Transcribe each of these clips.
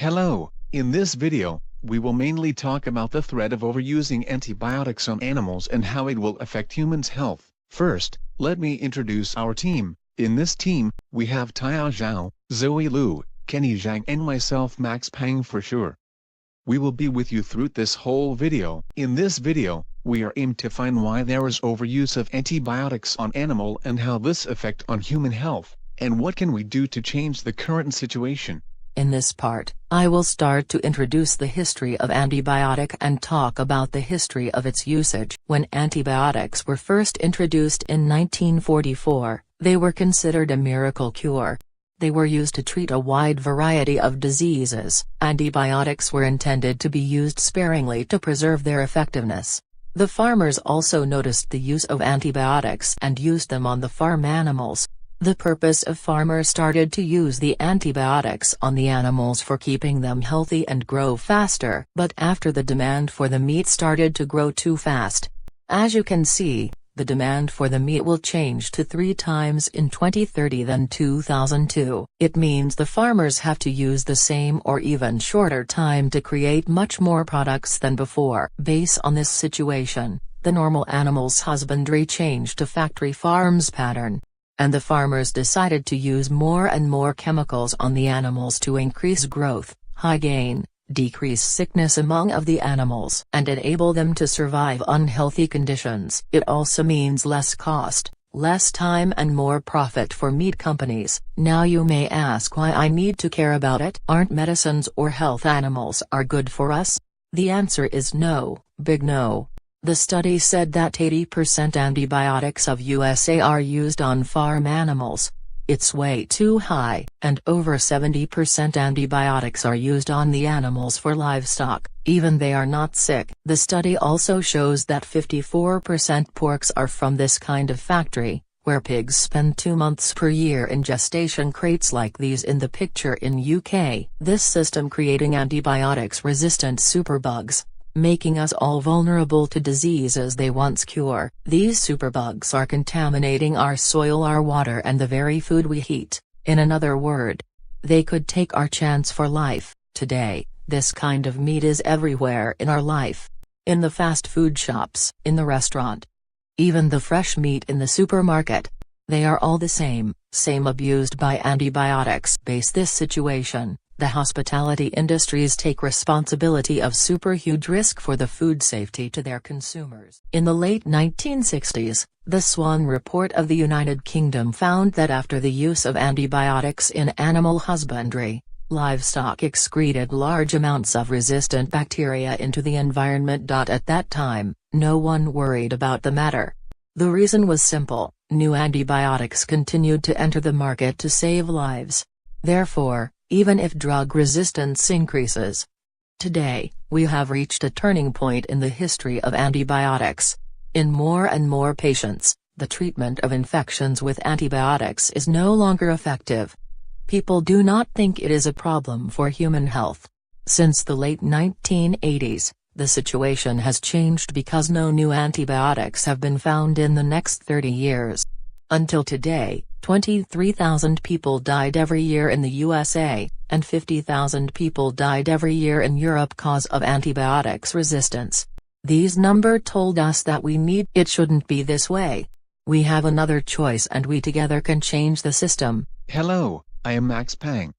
Hello, in this video, we will mainly talk about the threat of overusing antibiotics on animals and how it will affect humans' health. First, let me introduce our team. In this team, we have YZhao, LLiu, KZhang and myself HPang for sure. We will be with you through this whole video. In this video, we are aimed to find why there is overuse of antibiotics on animal and how this affect on human health, and what can we do to change the current situation. In this part, I will start to introduce the history of antibiotic and talk about the history of its usage. When antibiotics were first introduced in 1944, they were considered a miracle cure. They were used to treat a wide variety of diseases. Antibiotics were intended to be used sparingly to preserve their effectiveness. The farmers also noticed the use of antibiotics and used them on the farm animals. The purpose of farmers started to use the antibiotics on the animals for keeping them healthy and grow faster. But after the demand for the meat started to grow too fast. As you can see, the demand for the meat will change to 3 times in 2030 than 2002. It means the farmers have to use the same or even shorter time to create much more products than before. Based on this situation, the normal animals husbandry changed to factory farms pattern. And the farmers decided to use more and more chemicals on the animals to increase growth, high gain, decrease sickness among of the animals, and enable them to survive unhealthy conditions. It also means less cost, less time and more profit for meat companies. Now you may ask why I need to care about it. Aren't medicines or health animals are good for us? The answer is no, big no. The study said that 80% antibiotics of USA are used on farm animals. It's way too high. And over 70% antibiotics are used on the animals for livestock, even they are not sick. The study also shows that 54% porks are from this kind of factory, where pigs spend 2 months per year in gestation crates like these in the picture in UK. This system creating antibiotics-resistant superbugs, making us all vulnerable to diseases they once cure. These superbugs are contaminating our soil, our water and the very food we eat. In another word, they could take our chance for life. Today, this kind of meat is everywhere in our life. In the fast food shops, in the restaurant, even the fresh meat in the supermarket. They are all the same abused by antibiotics. Base this situation. The hospitality industries take responsibility of super huge risk for the food safety to their consumers. In the late 1960s, the Swan Report of the United Kingdom found that after the use of antibiotics in animal husbandry, livestock excreted large amounts of resistant bacteria into the environment. At that time, no one worried about the matter. The reason was simple: new antibiotics continued to enter the market to save lives. Therefore, even if drug resistance increases. Today, we have reached a turning point in the history of antibiotics. In more and more patients, the treatment of infections with antibiotics is no longer effective. People do not think it is a problem for human health. Since the late 1980s, the situation has changed because no new antibiotics have been found in the next 30 years. Until today, 23,000 people died every year in the USA, and 50,000 people died every year in Europe cause of antibiotics resistance. These numbers told us that it shouldn't be this way. We have another choice and we together can change the system. Hello, I am HPang.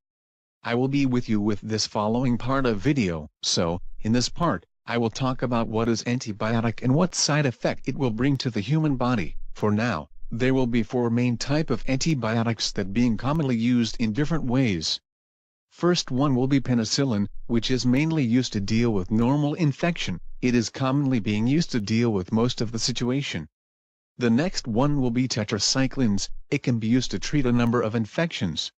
I will be with you with this following part of video. So, in this part, I will talk about what is antibiotic and what side effect it will bring to the human body. For now, there will be 4 main type of antibiotics that being commonly used in different ways. First one will be penicillin, which is mainly used to deal with normal infection. It is commonly being used to deal with most of the situation. The next one will be tetracyclines. It can be used to treat a number of infections,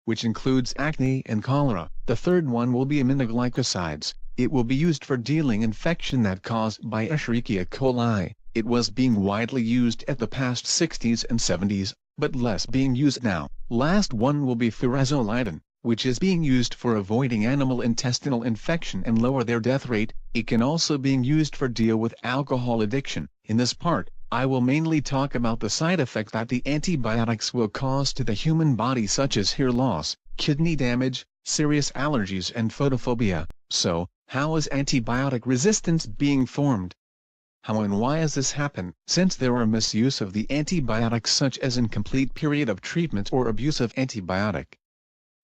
which includes acne and cholera. The third one will be aminoglycosides. It will be used for dealing infection that caused by Escherichia coli. It was being widely used at the past 60s and 70s, but less being used now. Last one will be furazolidin, which is being used for avoiding animal intestinal infection and lower their death rate. It can also being used for deal with alcohol addiction. In this part, I will mainly talk about the side effects that the antibiotics will cause to the human body, such as hair loss, kidney damage, serious allergies and photophobia. So, how is antibiotic resistance being formed? How and why does this happen? Since there are misuse of the antibiotics such as incomplete period of treatment or abuse of antibiotic,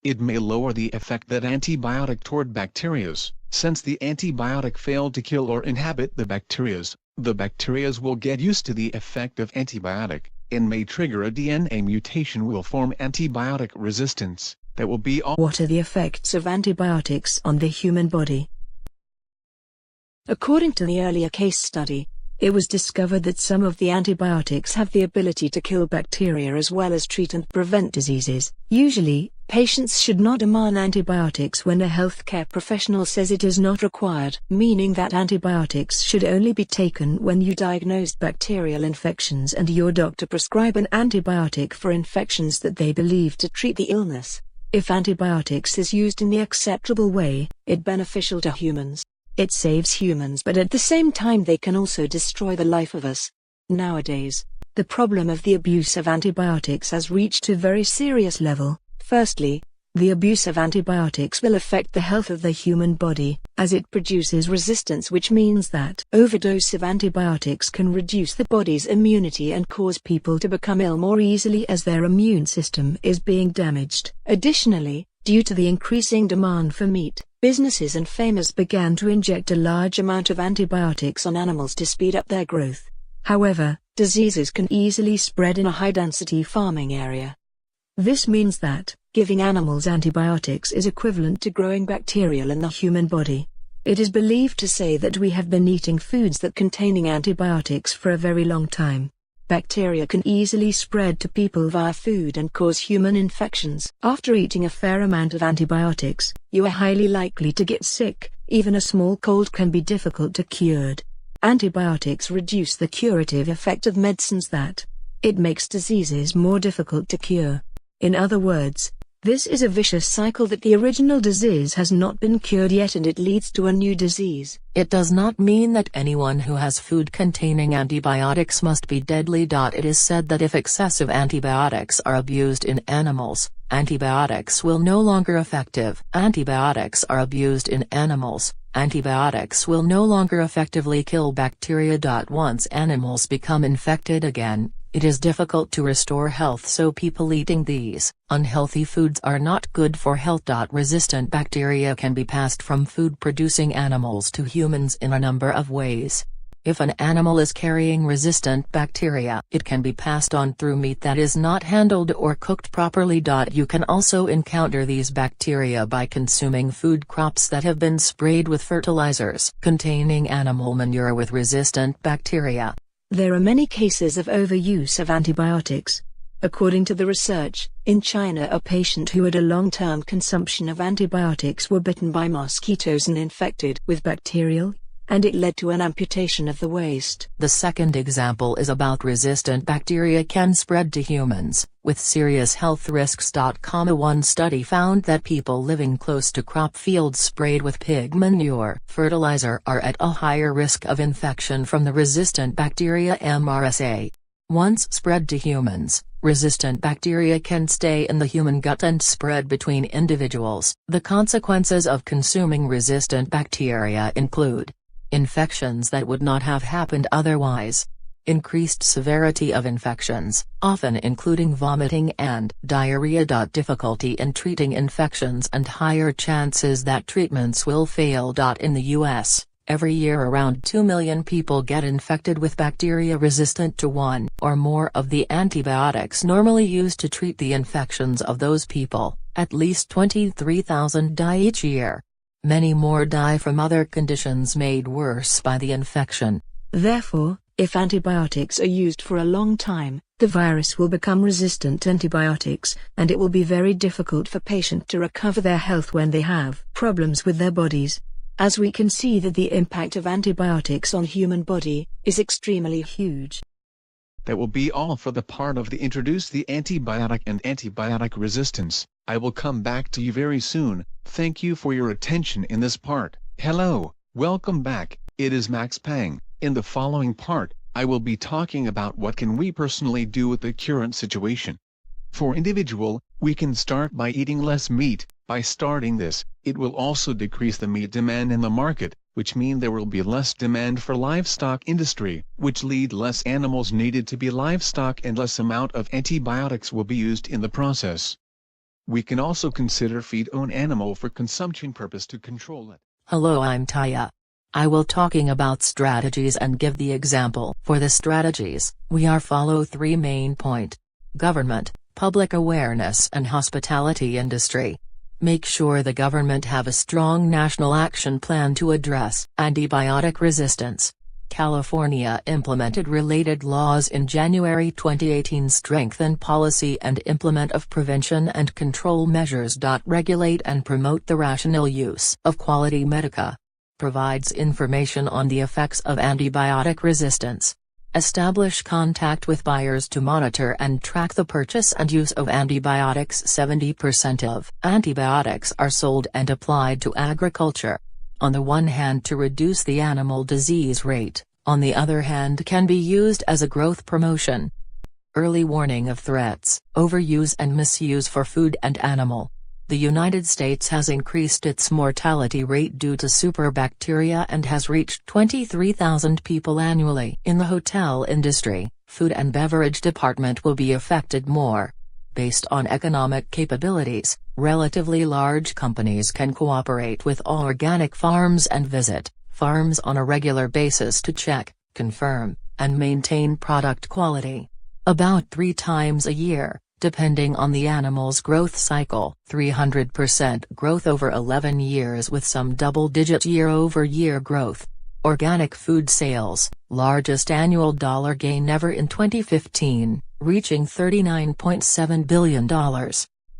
it may lower the effect that antibiotic toward bacterias. Since the antibiotic failed to kill or inhabit the bacterias will get used to the effect of antibiotic, and may trigger a DNA mutation will form antibiotic resistance. That will be all. What are the effects of antibiotics on the human body? According to the earlier case study, it was discovered that some of the antibiotics have the ability to kill bacteria as well as treat and prevent diseases. Usually, patients should not demand antibiotics when a healthcare professional says it is not required, meaning that antibiotics should only be taken when you diagnosed bacterial infections and your doctor prescribe an antibiotic for infections that they believe to treat the illness. If antibiotics is used in the acceptable way, it's beneficial to humans. It saves humans, but at the same time they can also destroy the life of us. Nowadays, the problem of the abuse of antibiotics has reached a very serious level. Firstly, the abuse of antibiotics will affect the health of the human body, as it produces resistance, which means that overdose of antibiotics can reduce the body's immunity and cause people to become ill more easily as their immune system is being damaged. Additionally, due to the increasing demand for meat, businesses and farmers began to inject a large amount of antibiotics on animals to speed up their growth. However, diseases can easily spread in a high-density farming area. This means that giving animals antibiotics is equivalent to growing bacteria in the human body. It is believed to say that we have been eating foods that containing antibiotics for a very long time. Bacteria can easily spread to people via food and cause human infections. After eating a fair amount of antibiotics, you are highly likely to get sick. Even a small cold can be difficult to cure. Antibiotics reduce the curative effect of medicines that it makes diseases more difficult to cure. In other words, this is a vicious cycle that the original disease has not been cured yet and it leads to a new disease. It does not mean that anyone who has food containing antibiotics must be deadly. It is said that if excessive antibiotics are abused in animals, antibiotics will no longer effective. Antibiotics are abused in animals, antibiotics will no longer effectively kill bacteria. Once animals become infected again, it is difficult to restore health, so people eating these unhealthy foods are not good for health. Resistant bacteria can be passed from food-producing animals to humans in a number of ways. If an animal is carrying resistant bacteria, it can be passed on through meat that is not handled or cooked properly. You can also encounter these bacteria by consuming food crops that have been sprayed with fertilizers containing animal manure with resistant bacteria. There are many cases of overuse of antibiotics. According to the research, in China a patient who had a long-term consumption of antibiotics were bitten by mosquitoes and infected with bacterial, and it led to an amputation of the waist. The second example is about resistant bacteria can spread to humans, with serious health risks. One study found that people living close to crop fields sprayed with pig manure fertilizer are at a higher risk of infection from the resistant bacteria MRSA. Once spread to humans, resistant bacteria can stay in the human gut and spread between individuals. The consequences of consuming resistant bacteria include infections that would not have happened otherwise, increased severity of infections, often including vomiting and diarrhea. Difficulty in treating infections and higher chances that treatments will fail. In the US, every year around 2 million people get infected with bacteria resistant to one or more of the antibiotics normally used to treat the infections of those people. At least 23,000 die each year. Many more die from other conditions made worse by the infection. Therefore, if antibiotics are used for a long time, the virus will become resistant to antibiotics, and it will be very difficult for patients to recover their health when they have problems with their bodies. As we can see that the impact of antibiotics on human body is extremely huge. That will be all for the part of the introduce the antibiotic and antibiotic resistance. I will come back to you very soon. Thank you for your attention in this part. Hello, welcome back. It is HPang. In the following part, I will be talking about what can we personally do with the current situation. For individual, we can start by eating less meat, By starting this, it will also decrease the meat demand in the market, which means there will be less demand for livestock industry, which lead less animals needed to be livestock and less amount of antibiotics will be used in the process. We can also consider feed on animal for consumption purpose to control it. Hello, I'm Taya. I will talking about strategies and give the example. For the strategies, we are follow 3 main point. Government, public awareness and hospitality industry. Make sure the government have a strong national action plan to address antibiotic resistance. California implemented related laws in January 2018. Strengthen policy and implement of prevention and control measures. Regulate and promote the rational use of quality medica. Provides information on the effects of antibiotic resistance. Establish contact with buyers to monitor and track the purchase and use of antibiotics. 70% of antibiotics are sold and applied to agriculture. On the one hand to reduce the animal disease rate, on the other hand can be used as a growth promotion. Early warning of threats, overuse and misuse for food and animal. The United States has increased its mortality rate due to superbacteria and has reached 23,000 people annually. In the hotel industry, food and beverage department will be affected more. Based on economic capabilities, relatively large companies can cooperate with organic farms and visit farms on a regular basis to check, confirm, and maintain product quality. About 3 times a year, depending on the animal's growth cycle. 300% growth over 11 years with some double-digit year-over-year growth. Organic food sales, largest annual dollar gain ever in 2015, reaching $39.7 billion.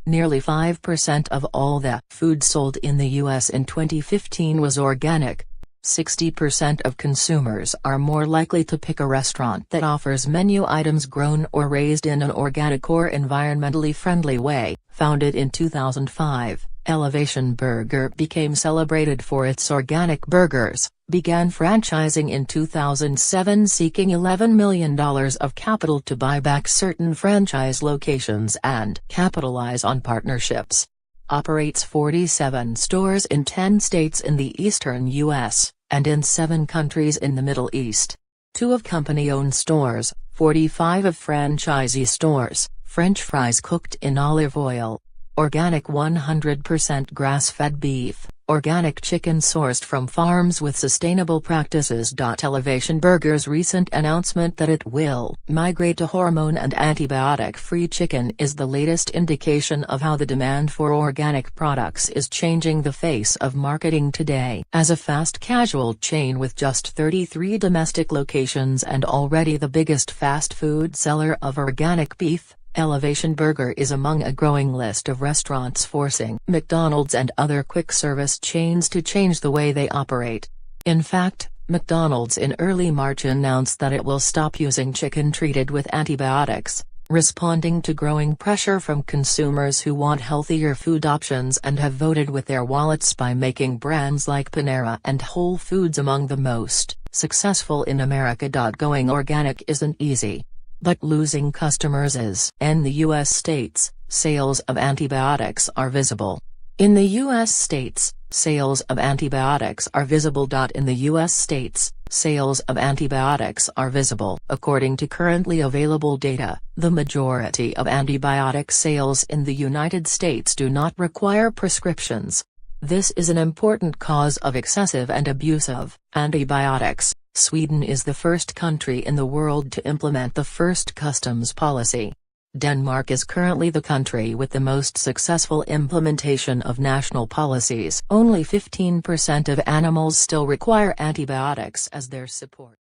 Nearly 5% of all the food sold in the U.S. in 2015 was organic. 60% of consumers are more likely to pick a restaurant that offers menu items grown or raised in an organic or environmentally friendly way. Founded in 2005, Elevation Burger became celebrated for its organic burgers, began franchising in 2007 seeking $11 million of capital to buy back certain franchise locations and capitalize on partnerships. Operates 47 stores in 10 states in the eastern U.S., and in 7 countries in the Middle East. 2 of company-owned stores, 45 of franchisee stores, French fries cooked in olive oil. Organic 100% grass-fed beef, organic chicken sourced from farms with sustainable practices. Elevation Burger's recent announcement that it will migrate to hormone and antibiotic-free chicken is the latest indication of how the demand for organic products is changing the face of marketing today. As a fast casual chain with just 33 domestic locations and already the biggest fast food seller of organic beef, Elevation Burger is among a growing list of restaurants forcing McDonald's and other quick-service chains to change the way they operate. In fact, McDonald's in early March announced that it will stop using chicken treated with antibiotics, responding to growing pressure from consumers who want healthier food options and have voted with their wallets by making brands like Panera and Whole Foods among the most successful in America. Going organic isn't easy. But losing customers is. In the U.S. states, sales of antibiotics are visible. In the U.S. states, sales of antibiotics are visible. In the U.S. states, sales of antibiotics are visible. According to currently available data, the majority of antibiotic sales in the United States do not require prescriptions. This is an important cause of excessive and abusive antibiotics. Sweden is the first country in the world to implement the first customs policy. Denmark is currently the country with the most successful implementation of national policies. Only 15% of animals still require antibiotics as their support.